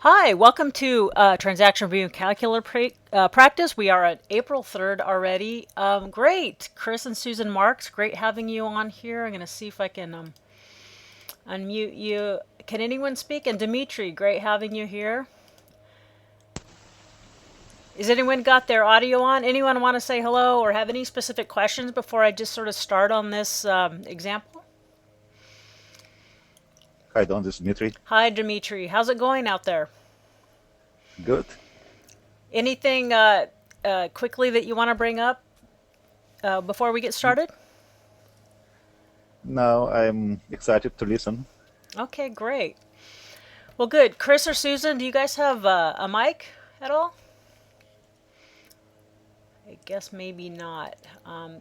Hi, welcome to Transaction Review and Practice. We are at April 3rd already. Great. Chris and Susan Marks, great having you on here. I'm going to see if I can unmute you. Can anyone speak? And Dimitri, great having you here. Is anyone got their audio on? Anyone want to say hello or have any specific questions before I just sort of start on this example? Hi, Don. This is Dmitry. Hi, Dimitri. How's it going out there? Good. Anything quickly that you want to bring up before we get started? Now I'm excited to listen. Okay, great. Well, good. Chris or Susan, do you guys have a mic at all? I guess maybe not.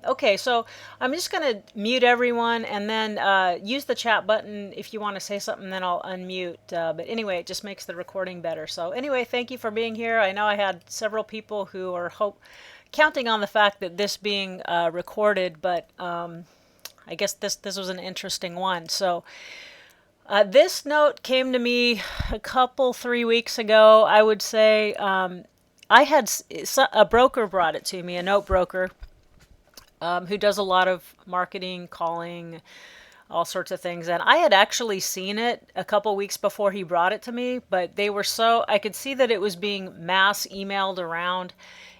Okay, so I'm just going to mute everyone and then use the chat button if you want to say something, then I'll unmute. But anyway, it just makes the recording better. So anyway, thank you for being here. I know I had several people who are counting on the fact that this being recorded, but I guess this was an interesting one. So this note came to me a couple, 3 weeks ago, I would say. I had a broker brought it to me, a note broker, who does a lot of marketing, calling, all sorts of things. And I had actually seen it a couple weeks before he brought it to me, but they were I could see that it was being mass emailed around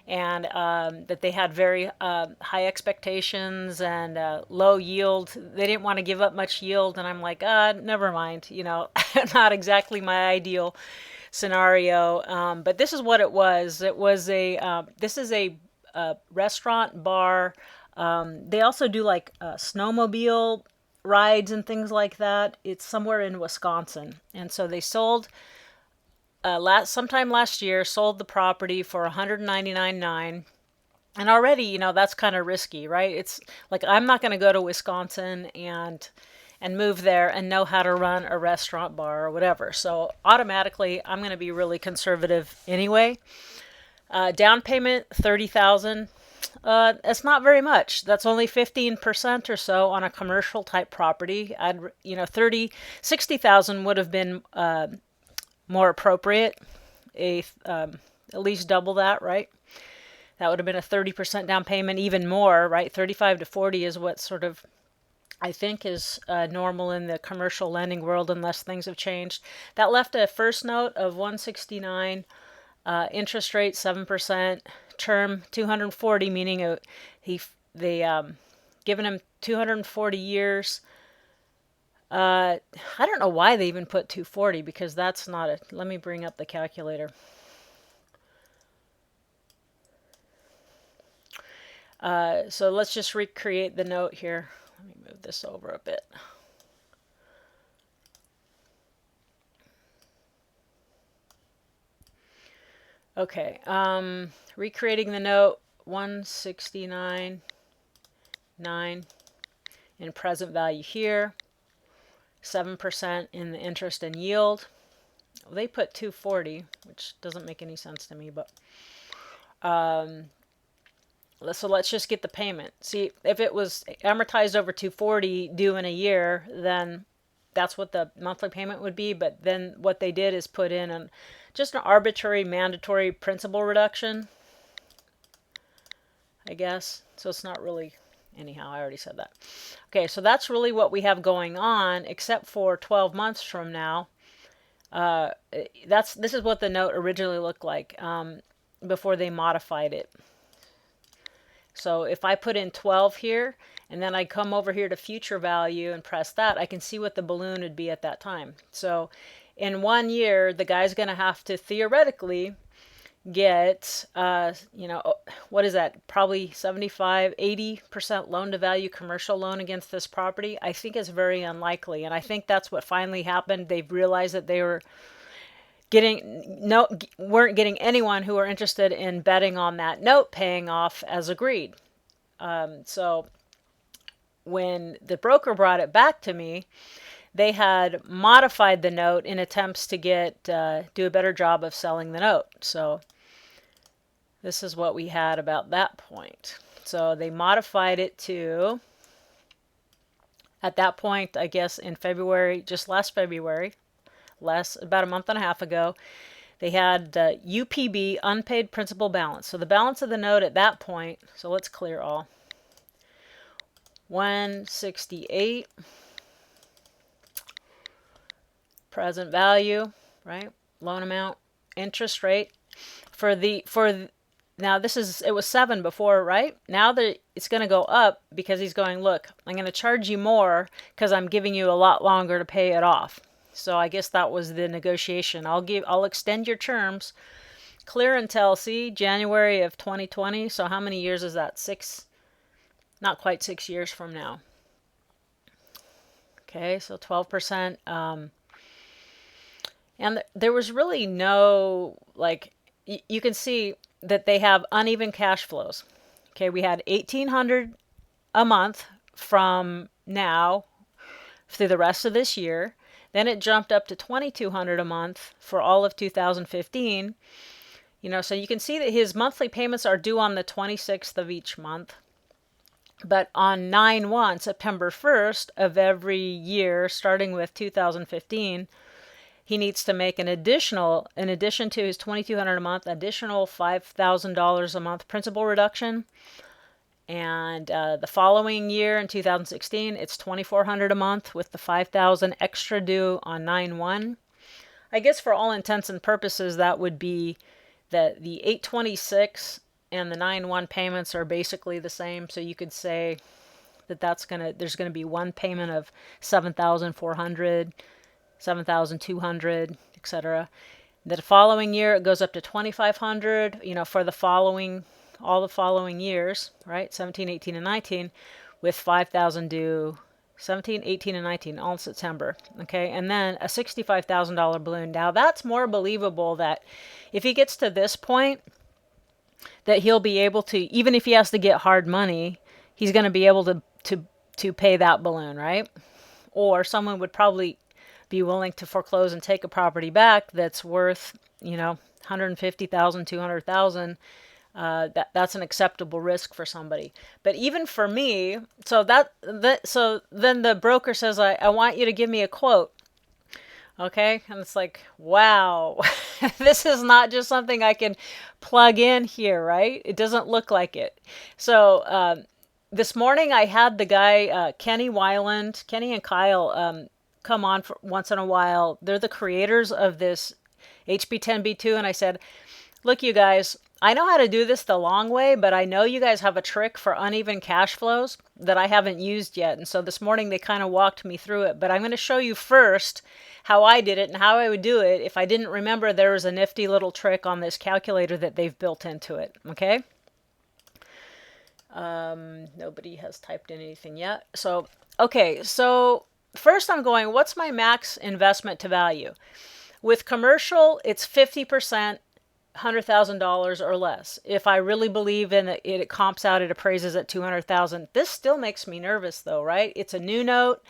and that they had very high expectations and low yield. They didn't want to give up much yield. And I'm like, never mind, not exactly my ideal scenario. But this is what it was. This is a restaurant bar. They also do like snowmobile rides and things like that. It's somewhere in Wisconsin, and so they sold sometime last year. Sold the property for 199.9. And already, that's kind of risky, right? It's like I'm not going to go to Wisconsin and move there and know how to run a restaurant bar or whatever. So automatically, I'm going to be really conservative anyway. Down payment 30,000. It's not very much. That's only 15% or so on a commercial type property. 60,000 would have been more appropriate. At least double that, right? That would have been a 30% down payment, even more, right? 35 to 40 is what sort of I think is normal in the commercial lending world unless things have changed. That left a first note of 169, interest rate 7%, term 240, meaning they given him 240 years. I don't know why they even put 240 because that's not a. Let me bring up the calculator. So let's just recreate the note here. Let me move this over a bit. Okay, recreating the note 169.9 in present value here, 7% in the interest and yield. Well, they put 240, which doesn't make any sense to me, but so let's just get the payment. See, if it was amortized over 240 due in a year, then that's what the monthly payment would be. But then what they did is put in just an arbitrary mandatory principal reduction, I guess. So it's not really, anyhow, I already said that. Okay, so that's really what we have going on, except for 12 months from now. This is what the note originally looked like before they modified it. So if I put in 12 here, and then I come over here to future value and press that, I can see what the balloon would be at that time. So in 1 year, the guy's going to have to theoretically get, what is that? Probably 75, 80% loan to value commercial loan against this property. I think it's very unlikely. And I think that's what finally happened. They've realized that they weren't getting anyone who were interested in betting on that note paying off as agreed. So when the broker brought it back to me, they had modified the note in attempts to do a better job of selling the note. So this is what we had about that point. So they modified it to, at that point, I guess in February, just last about a month and a half ago. They had UPB, unpaid principal balance. So the balance of the note at that point, so let's clear all, 168, present value, right? Loan amount, interest rate now it was 7 before, right? Now that it's going to go up because he's going, look, I'm going to charge you more because I'm giving you a lot longer to pay it off. So I guess that was the negotiation. I'll extend your terms clear until, see, January of 2020. So how many years is that? Not quite 6 years from now. Okay, so 12%. And there was really no, like, you can see that they have uneven cash flows. Okay, we had 1,800 a month from now through the rest of this year. Then it jumped up to 2,200 a month for all of 2015. So you can see that his monthly payments are due on the 26th of each month. But on 9/1, September 1st of every year, starting with 2015, he needs to make in addition to his $2,200 a month, additional $5,000 a month principal reduction. And the following year, in 2016, it's $2,400 a month with the $5,000 extra due on 9/1. I guess for all intents and purposes, that would be that the 826 and the 9/1 payments are basically the same. So you could say that there's gonna be one payment of 7,400, 7,200, etc. The following year it goes up to 2,500. For all the following years, right? 17, 18, and 19, with 5,000 due 17, 18, and 19, all in September. Okay, and then a $65,000 balloon. Now that's more believable that if he gets to this point, that he'll be able to, even if he has to get hard money, he's going to be able to pay that balloon, right? Or someone would probably be willing to foreclose and take a property back that's worth, 150,000, 200,000. That's an acceptable risk for somebody. But even for me, so then the broker says, I want you to give me a quote. Okay, and it's like, wow, this is not just something I can plug in here, right? It doesn't look like it. So this morning I had the guy, Kenny and Kyle, come on for once in a while. They're the creators of this HB 10B2, and I said, look, you guys, I know how to do this the long way, but I know you guys have a trick for uneven cash flows that I haven't used yet. And so this morning they kind of walked me through it, but I'm going to show you first how I did it and how I would do it if I didn't remember there was a nifty little trick on this calculator that they've built into it. Okay. Nobody has typed in anything yet. So, okay. So first I'm going, what's my max investment to value? With commercial, it's 50%, $100,000 or less. If I really believe in it, it comps out, it appraises at 200,000. This still makes me nervous though, right? It's a new note.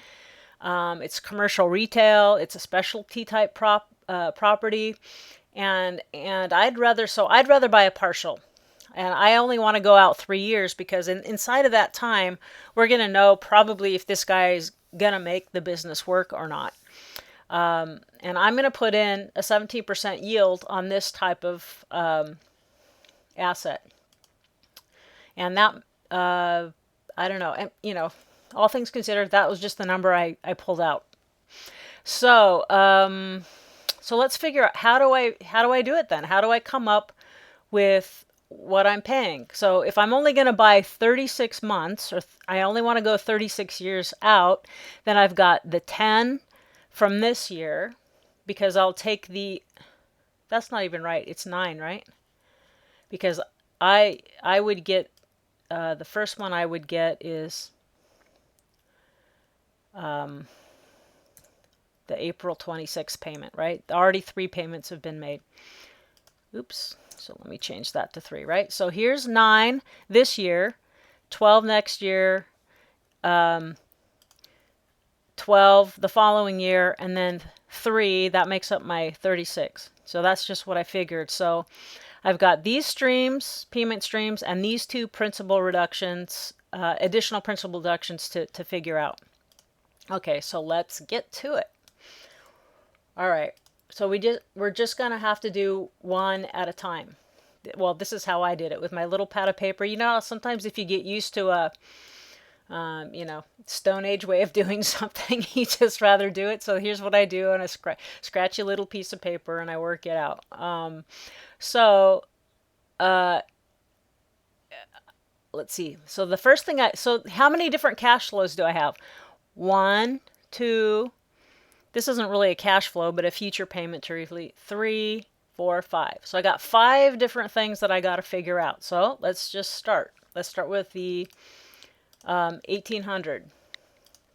It's commercial retail. It's a specialty type property. And I'd rather buy a partial. And I only want to go out 3 years because inside of that time, we're going to know probably if this guy's going to make the business work or not. And I'm going to put in a 17% yield on this type of asset. And that, I don't know, and, all things considered, that was just the number I pulled out. So, so let's figure out how do I do it then? How do I come up with what I'm paying? So if I'm only going to buy 36 months, or I only want to go 36 years out, then I've got the 10 from this year, because I'll take that's not even right. It's 9, right? Because I would get, the first one I would get is the April 26th payment, right? Already 3 payments have been made. Oops. So let me change that to 3, right? So here's 9 this year, 12 next year, 12 the following year, and then 3, that makes up my 36. So that's just what I figured. So I've got these payment streams, and these 2 principal reductions, additional principal deductions to figure out. Okay, so let's get to it. All right, So we're just gonna have to do one at a time. Well, this is how I did it with my little pad of paper. You know, sometimes if you get used to a Stone Age way of doing something, you just rather do it. So here's what I do on a scratchy little piece of paper, and I work it out. So let's see. So the first thing so how many different cash flows do I have? One, two. This isn't really a cash flow, but a future payment to refleet. 3, 4, 5. So I got 5 different things that I got to figure out. So let's just start. Let's start with the 1800.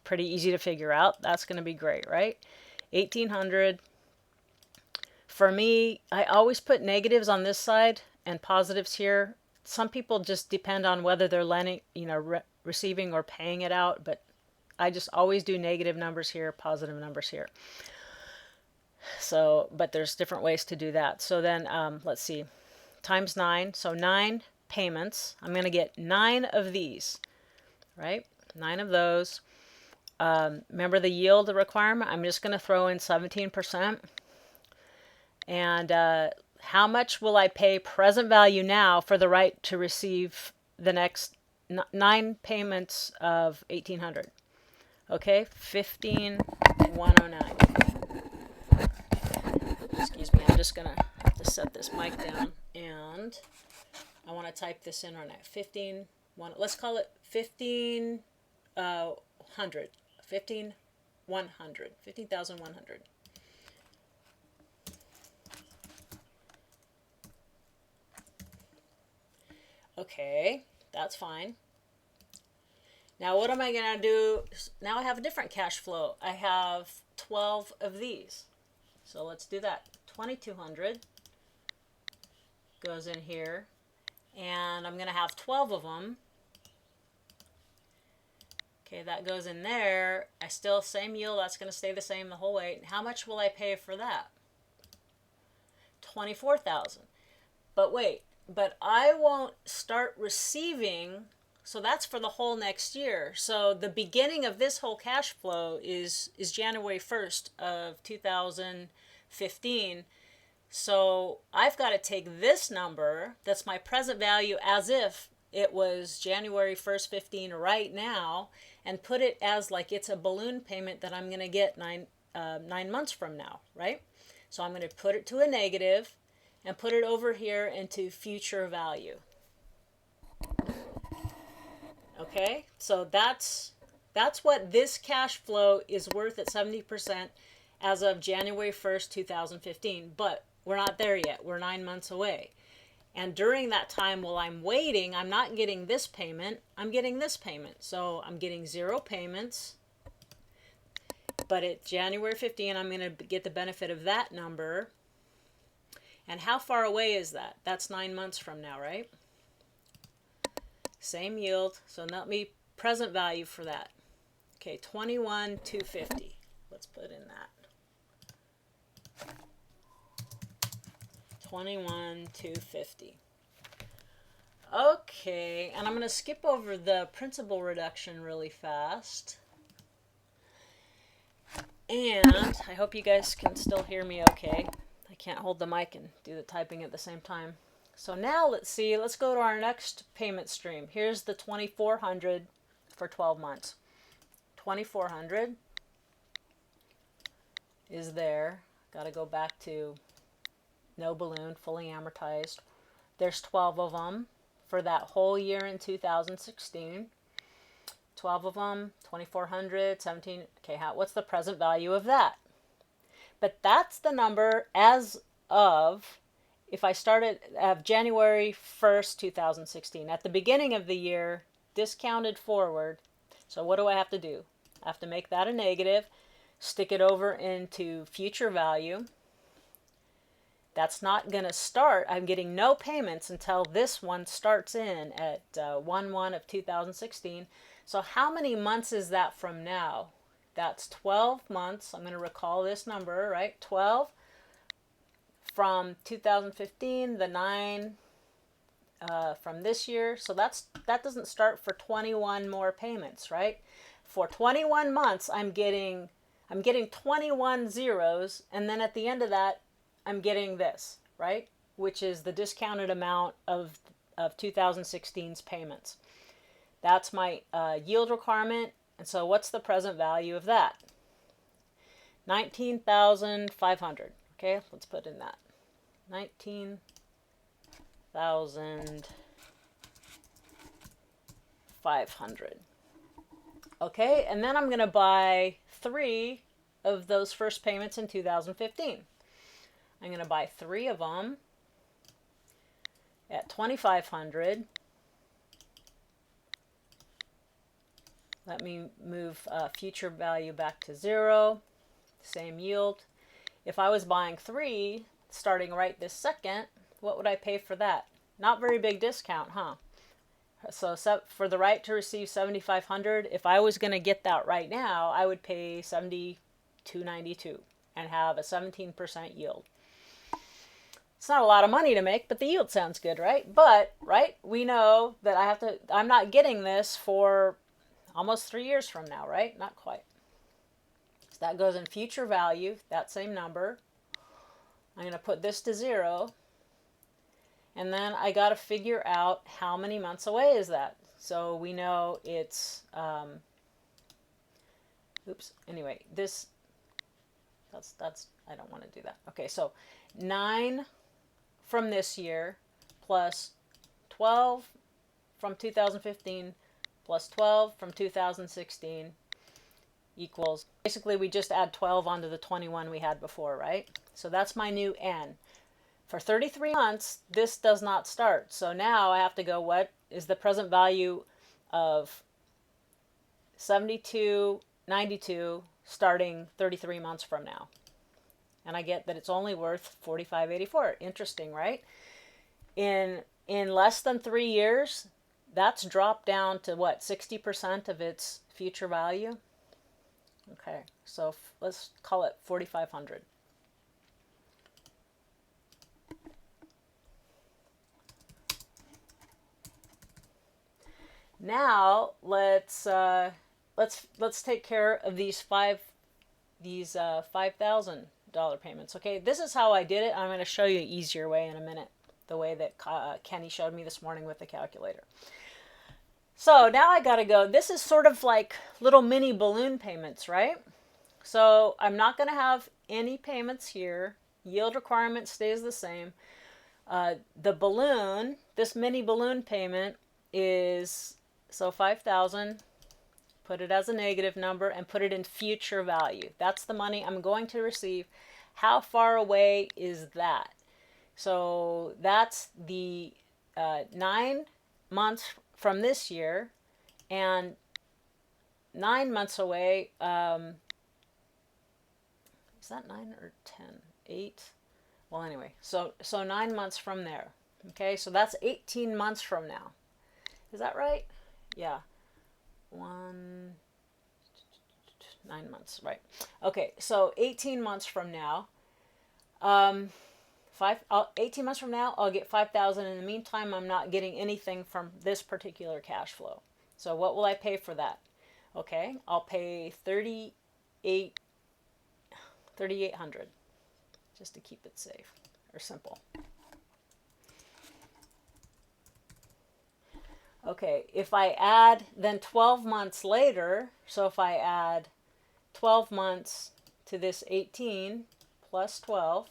Pretty easy to figure out. That's going to be great, right? 1800. For me, I always put negatives on this side and positives here. Some people just depend on whether they're lending, receiving or paying it out, but I just always do negative numbers here, positive numbers here. So, but there's different ways to do that. So then, let's see, times 9. So 9 payments. I'm going to get 9 of these, right? 9 of those. Remember the yield requirement? I'm just going to throw in 17%. And how much will I pay present value now for the right to receive the next 9 payments of 1800? Okay, 15,109. Excuse me, I'm just gonna have to set this mic down, and I want to type this in right now. 15,100. Let's call it 15,100. 15,100. 15,100. Okay, that's fine. Now what am I going to do? Now I have a different cash flow. I have 12 of these. So let's do that. 2,200 goes in here. And I'm going to have 12 of them. Okay, that goes in there. I still, same yield. That's going to stay the same the whole way. How much will I pay for that? 24,000. But wait, but I won't start receiving. So that's for the whole next year. So the beginning of this whole cash flow is January 1st of 2015. So I've got to take this number, that's my present value as if it was January 1st, 15 right now, and put it as like it's a balloon payment that I'm going to get 9 months from now, right? So I'm going to put it to a negative and put it over here into future value. Okay, so that's what this cash flow is worth at 70% as of January 1st, 2015. But we're not there yet. We're 9 months away. And during that time, while I'm waiting, I'm not getting this payment. I'm getting this payment. So I'm getting 0 payments. But at January 15, I'm going to get the benefit of that number. And how far away is that? That's 9 months from now, right? Same yield. So let me present value for that. Okay, 21,250. Let's put in that. 21,250. Okay, and I'm going to skip over the principal reduction really fast. And I hope you guys can still hear me okay. I can't hold the mic and do the typing at the same time. So now let's see, let's go to our next payment stream. Here's the 2,400 for 12 months. 2,400 is there. Got to go back to no balloon, fully amortized. There's 12 of them for that whole year in 2016. 12 of them, 2,400, 17. Okay, what's the present value of that? But that's the number as of, if I started January 1st, 2016, at the beginning of the year, discounted forward. So what do I have to do? I have to make that a negative, stick it over into future value. That's not going to start. I'm getting no payments until this one starts in at 1/1 of 2016. So how many months is that from now? That's 12 months. I'm going to recall this number, right? 12 from 2015, the 9 from this year. So that doesn't start for 21 more payments, right? For 21 months, I'm getting I'm getting 21 zeros, and then at the end of that, I'm getting this, right? Which is the discounted amount of 2016's payments. That's my yield requirement. And so what's the present value of that? 19,500. Okay, let's put in that. 19,500. Okay, and then I'm going to buy 3 of those first payments in 2015. I'm going to buy 3 of them at 2,500. Let me move future value back to 0. Same yield. If I was buying 3 starting right this second, what would I pay for that? Not very big discount, huh? So for the right to receive 7,500, if I was going to get that right now, I would pay 7,292 and have a 17% yield. It's not a lot of money to make, but the yield sounds good, right? But, right, we know that I'm not getting this for almost 3 years from now, right? Not quite. So that goes in future value, that same number. I'm going to put this to 0. And then I got to figure out how many months away is that. So we know it's, anyway, that's, I don't want to do that. Okay, so 9 from this year plus 12 from 2015 plus 12 from 2016 equals, basically we just add 12 onto the 21 we had before, right? So that's my new N. For 33 months, this does not start. So now I have to go, what is the present value of 72.92 starting 33 months from now? And I get that it's only worth 45.84. Interesting, right? In less than 3 years, that's dropped down to what, 60% of its future value? Okay, so let's call it 4,500. Now let's take care of these $5,000 payments. Okay, this is how I did it. I'm going to show you an easier way in a minute, the way that Kenny showed me this morning with the calculator. So now I got to go. This is sort of like little mini balloon payments, right? So I'm not going to have any payments here. Yield requirement stays the same. The balloon, this mini balloon payment is, so 5,000, put it as a negative number and put it in future value. That's the money I'm going to receive. How far away is that? So that's the 9 months from this year, and 9 months away, is that 9 or 10? 8? Well, anyway, so 9 months from there. Okay, so that's 18 months from now. Is that right? Yeah. 9 months, right. Okay, so 18 months from now, 18 months from now, I'll get 5,000. In the meantime, I'm not getting anything from this particular cash flow. So what will I pay for that? Okay, I'll pay 3,800, just to keep it safe or simple. Okay, if I add then 12 months later, so if I add 12 months to this 18 plus 12,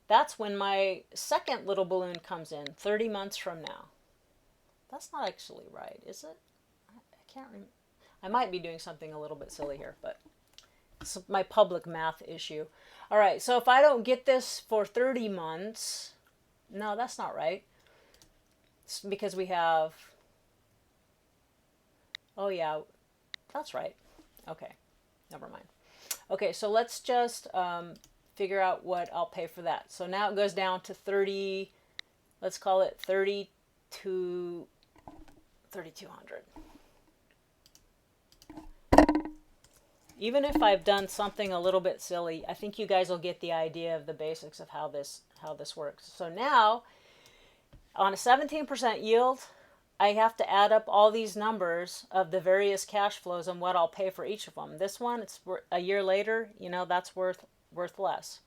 that's when my second little balloon comes in, 30 months from now. That's not actually right, is it? I can't remember. I might be doing something a little bit silly here, but it's my public math issue. All right, so if I don't get this for 30 months, no, that's not right. It's because we have, oh yeah, that's right. Okay, never mind. Okay, so let's just figure out what I'll pay for that. So now it goes down to 30, let's call it 3,200. Even if I've done something a little bit silly, I think you guys will get the idea of the basics of how this works. So now, on a 17% yield, I have to add up all these numbers of the various cash flows and what I'll pay for each of them. This one, it's a year later, that's worth less.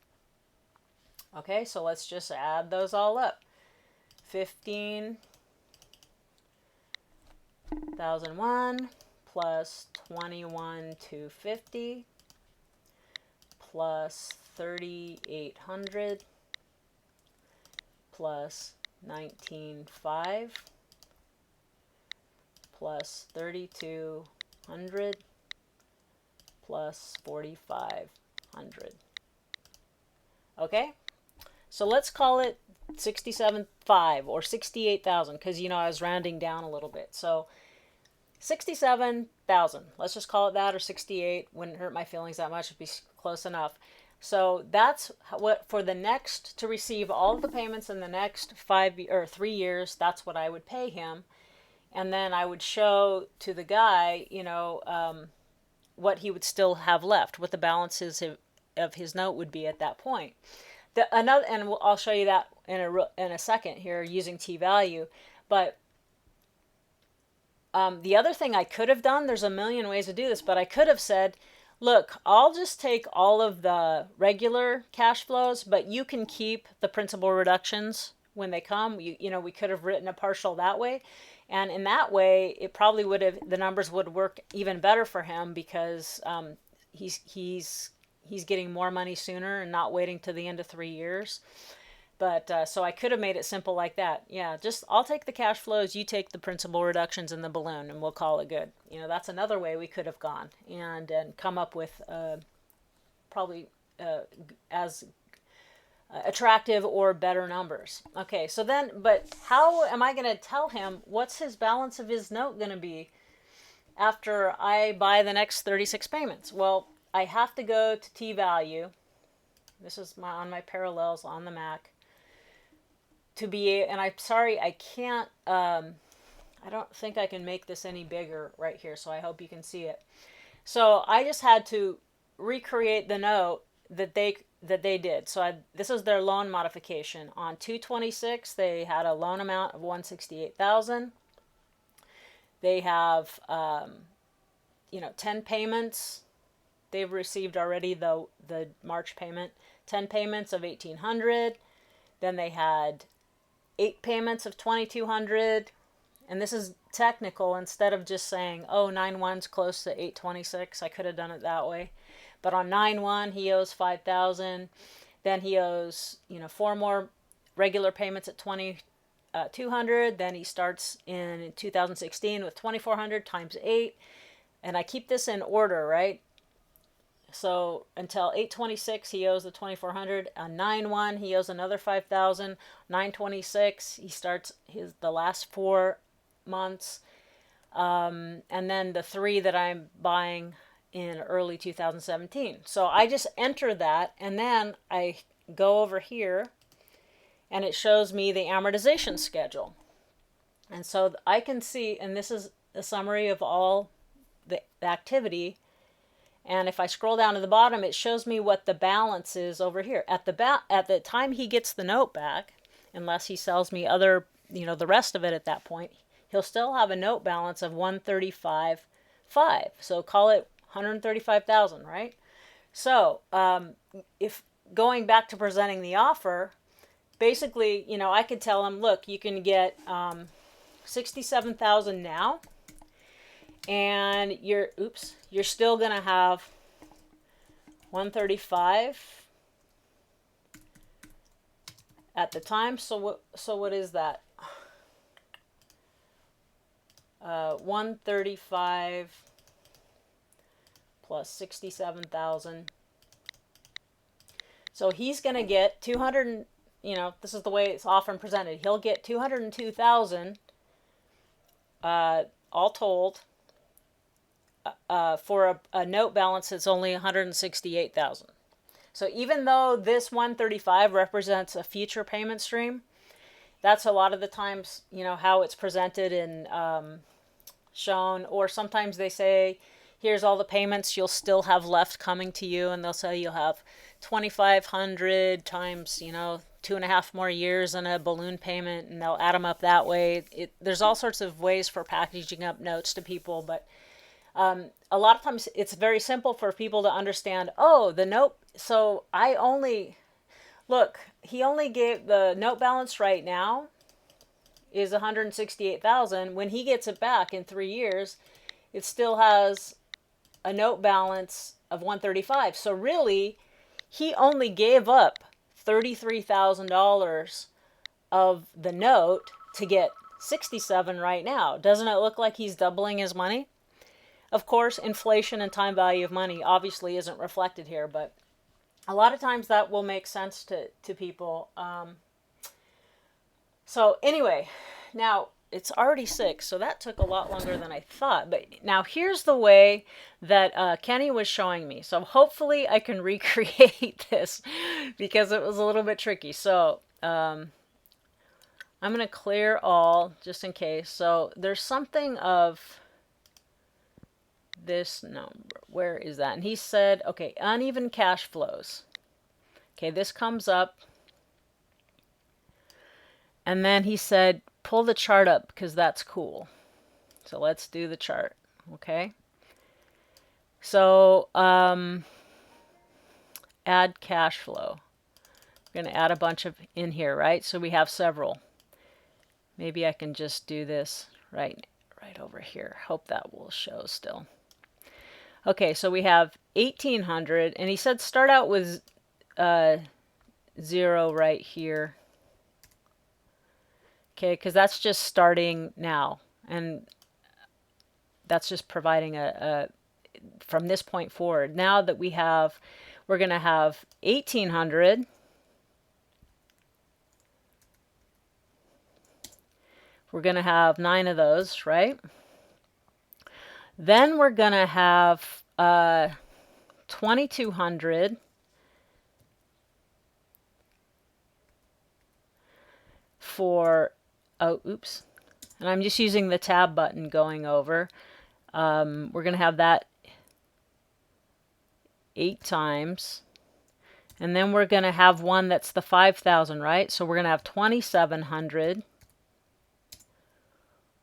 Okay, so let's just add those all up. 15,001 plus 21,250 plus 3,800 plus 19,500 plus 3,200 plus 4,500. Okay, so let's call it 67,500 or 68,000 because I was rounding down a little bit. So 67,000. Let's just call it that, or 68. Wouldn't hurt my feelings that much. It'd be close enough. So that's what for the next to receive all of the payments in the next 3 years. That's what I would pay him, and then I would show to the guy, what he would still have left, what the balances of his note would be at that point. I'll show you that in a second here using t-value, but. The other thing I could have done, there's a million ways to do this, but I could have said, look, I'll just take all of the regular cash flows, but you can keep the principal reductions when they come. We could have written a partial that way. And in that way, it probably the numbers would work even better for him because he's getting more money sooner and not waiting to the end of 3 years. But so I could have made it simple like that. Yeah, just I'll take the cash flows, you take the principal reductions in the balloon, and we'll call it good. That's another way we could have gone and come up with probably as attractive or better numbers. Okay, so then, but how am I going to tell him what's his balance of his note going to be after I buy the next 36 payments? Well, I have to go to t-value. This is on my parallels on the Mac. And I'm sorry, I can't, I don't think I can make this any bigger right here, so I hope you can see it. So I just had to recreate the note that they did. So this is their loan modification. On 2/26, they had a loan amount of 168,000. They have, 10 payments. They've received already the March payment. 10 payments of 1,800. Then they had 8 payments of 2,200, and this is technical. Instead of just saying, oh, 9/1's close to 8/26, I could have done it that way. But on 9/1, he owes 5,000. Then he owes, 4 more regular payments at 2,200. Then he starts in 2016 with 2,400 times 8, and I keep this in order, right? So until 8/26, he owes the 2,400. On 9/1, he owes another 5,000. 9/26, he starts the last 4 months, and then the 3 that I'm buying in early 2017. So I just enter that, and then I go over here, and it shows me the amortization schedule. And so I can see, and this is a summary of all the activity. And if I scroll down to the bottom, it shows me what the balance is over here. At the time he gets the note back, unless he sells me the rest of it at that point, he'll still have a note balance of 135,500. So call it 135,000, right? So if going back to presenting the offer, basically, I could tell him, look, you can get 67,000 now, and you're still gonna have 135 at the time. So what is that? 135 plus 67,000. So he's gonna get 200. This is the way it's often presented. He'll get 202,000 all told. For a note balance that's only 168,000. So even though this 135 represents a future payment stream, that's a lot of the times, how it's presented and shown. Or sometimes they say, here's all the payments you'll still have left coming to you, and they'll say you'll have 2,500 times, 2.5 more years and a balloon payment, and they'll add them up that way. There's all sorts of ways for packaging up notes to people, but a lot of times it's very simple for people to understand. Oh, the note. So I only look. He only gave the note balance right now is 168,000. When he gets it back in 3 years, it still has a note balance of 135. So really, he only gave up $33,000 of the note to get 67 right now. Doesn't it look like he's doubling his money? Of course, inflation and time value of money obviously isn't reflected here, but a lot of times that will make sense to people. So anyway, now it's already 6, so that took a lot longer than I thought. But now here's the way that Kenny was showing me. So hopefully I can recreate this because it was a little bit tricky. So I'm going to clear all just in case. So there's something of this number. Where is that? And he said, okay, uneven cash flows. Okay, this comes up. And then he said, pull the chart up because that's cool. So let's do the chart. Okay. So add cash flow. We're going to add a bunch of in here, right? So we have several. Maybe I can just do this right over here. Hope that will show still. Okay, so we have 1,800, and he said start out with 0 right here. Okay, because that's just starting now, and that's just providing a from this point forward. Now that we're going to have 1,800. We're going to have 9 of those, right? Then we're going to have 2,200 for, oh, oops. And I'm just using the tab button going over. We're going to have that 8 times. And then we're going to have one that's the 5,000, right? So we're going to have 2,700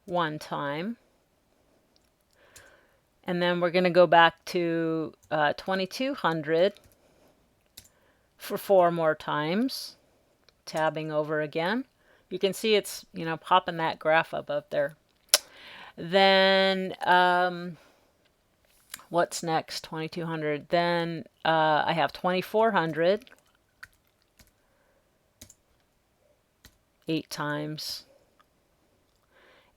one time. And then we're going to go back to 2,200 for 4 more times. Tabbing over again. You can see it's, popping that graph up there. Then what's next? 2,200. Then I have 2,400 8 times.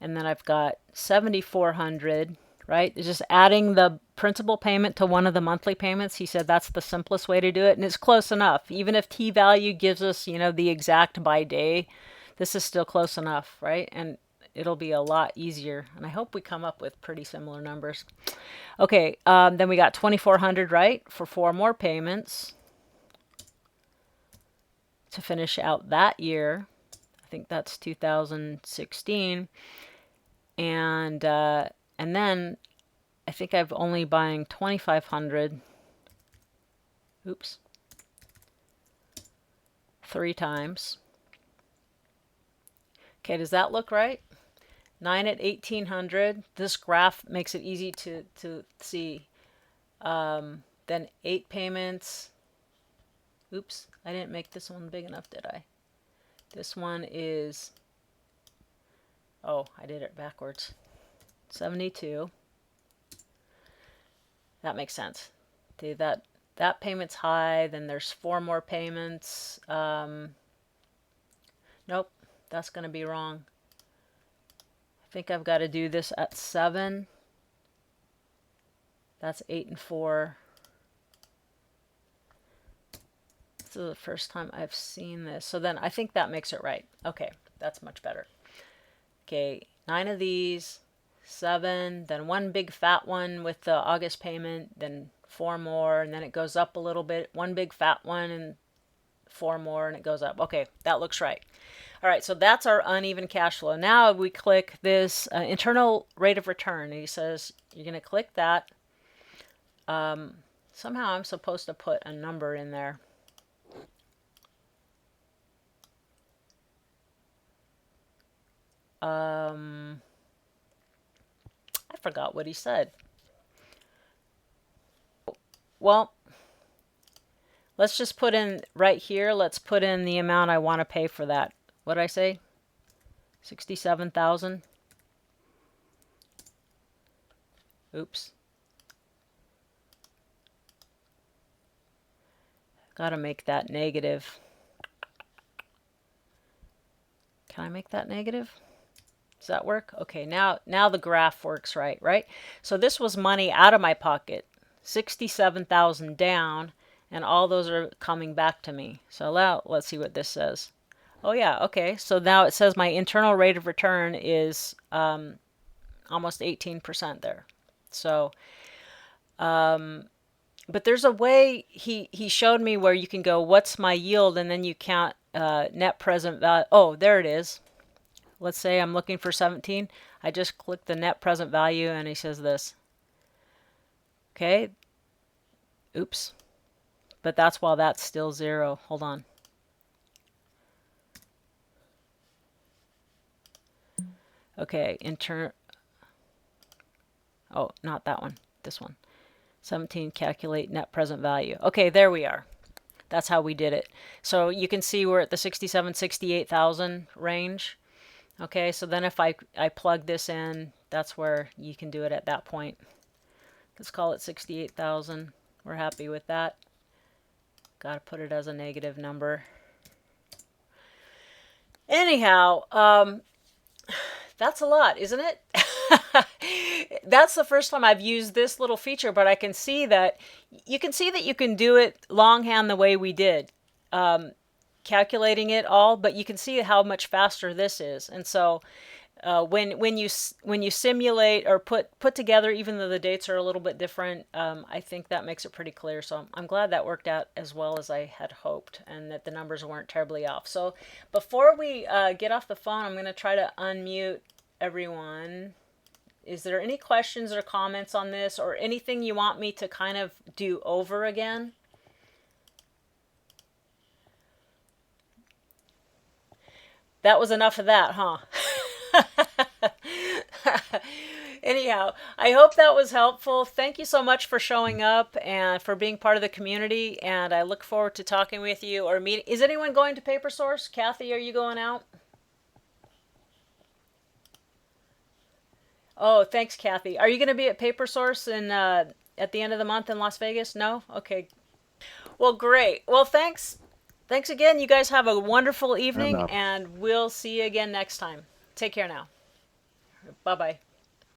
And then I've got 7,400, right? It's just adding the principal payment to one of the monthly payments. He said that's the simplest way to do it, and it's close enough. Even if t-value gives us, the exact by day, this is still close enough, right? And it'll be a lot easier. And I hope we come up with pretty similar numbers. Okay, then we got 2,400, right, for 4 more payments to finish out that year. I think that's 2016. And then I think I've only buying 2,500. Oops. 3 times. Okay, does that look right? 9 at 1,800. This graph makes it easy to see. Then 8 payments. Oops, I didn't make this one big enough, did I? This one is, oh, I did it backwards. 72. That makes sense. Okay, that payment's high. Then there's 4 more payments. Nope, that's going to be wrong. I think I've got to do this at 7. That's 8 and 4. This is the first time I've seen this. So then I think that makes it right. Okay, that's much better. Okay, 9 of these, 7, then 1 big fat one with the August payment, then 4 more, and then it goes up a little bit. 1 big fat one and 4 more, and it goes up. Okay, that looks right. All right, so that's our uneven cash flow. Now we click this internal rate of return. And he says you're going to click that. Somehow I'm supposed to put a number in there. I forgot what he said. Well, let's just put in right here, let's put in the amount I want to pay for that. What did I say? 67,000. Oops. Gotta make that negative. Can I make that negative? Does that work? Okay, now the graph works right? So this was money out of my pocket, 67,000 down, and all those are coming back to me. So now let's see what this says. Oh yeah, okay. So now it says my internal rate of return is almost 18% there. So, but there's a way he showed me where you can go, what's my yield, and then you count net present value. Oh, there it is. Let's say I'm looking for 17. I just click the net present value and he says this. Okay. Oops. But that's while that's still 0. Hold on. Okay, oh, not that one. This one. 17, calculate net present value. Okay, there we are. That's how we did it. So you can see we're at the 67, 68,000 range. Okay, so then if I plug this in, that's where you can do it at that point. Let's call it 68,000. We're happy with that. Got to put it as a negative number. Anyhow, that's a lot, isn't it? That's the first time I've used this little feature, but I can see that you can do it longhand the way we did. Calculating it all, but you can see how much faster this is. And so when you simulate or put together, even though the dates are a little bit different, I think that makes it pretty clear. So I'm glad that worked out as well as I had hoped, and that the numbers weren't terribly off. So before we get off the phone, I'm going to try to unmute everyone. Is there any questions or comments on this, or anything you want me to kind of do over again? That was enough of that, huh? Anyhow, I hope that was helpful. Thank you so much for showing up and for being part of the community. And I look forward to talking with you or meeting. Is anyone going to PaperSource? Kathy, are you going out? Oh, thanks, Kathy. Are you going to be at PaperSource at the end of the month in Las Vegas? No? Okay. Well, great. Well, thanks. Thanks again. You guys have a wonderful And evening, and we'll see you again next time. Take care now. Bye-bye.